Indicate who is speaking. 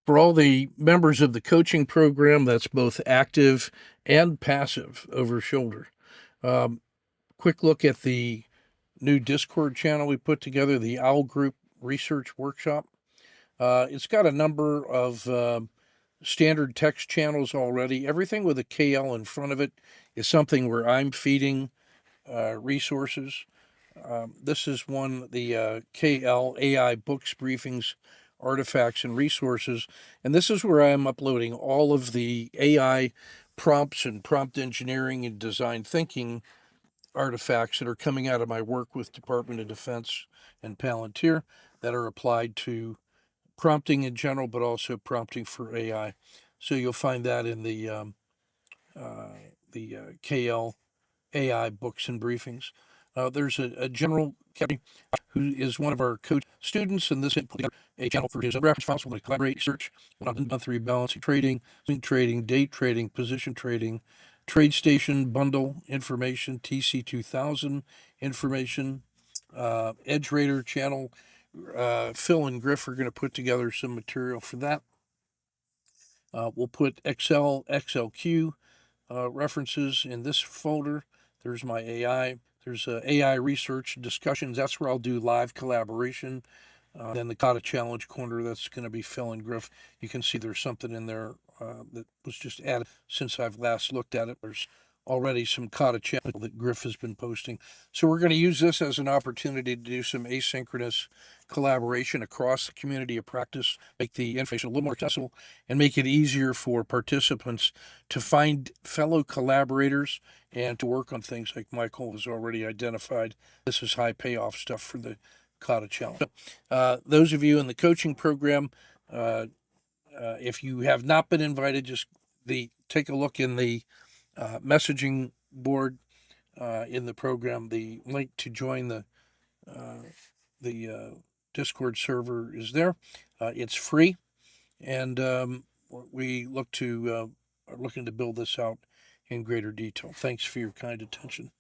Speaker 1: For all the members of the coaching program, that's both active and passive over shoulder. Um, Quick look at the new Discord channel we put together, the OWL Group Research Workshop. It's got a number of standard text channels already. Everything with a KL in front of it is something where I'm feeding resources. This is one, the KL AI books, briefings, artifacts, and resources. And this is where I'm uploading all of the AI prompts and prompt engineering and design thinking artifacts that are coming out of my work with Department of Defense and Palantir that are applied to prompting in general, but also prompting for AI. So you'll find that in uh, the KL AI books and briefings. There's a general who is one of our coach students, and this put together a channel for his reference files where they collaborate, research, monthly rebalancing trading, swing trading, day trading, position trading, trade station bundle information, TC2000 information, Edge Raider channel. Phil and Griff are going to put together some material for that. We'll put XLQ references in this folder. There's my AI. There's AI research discussions. That's where I'll do live collaboration. Then the Kata Challenge corner, that's going to be Phil and Griff. You can see there's something in there that was just added since I've last looked at it. There's already some Kata Challenge that Griff has been posting. So we're going to use this as an opportunity to do some asynchronous collaboration across the community of practice, make the information a little more accessible, and make it easier for participants to find fellow collaborators and to work on things like Michael has already identified. This is high payoff stuff for the Kata Challenge. Those of you in the coaching program, if you have not been invited, just take a look in the messaging board in the program. The link to join the Discord server is there. It's free, and we are looking to build this out in greater detail. Thanks for your kind attention.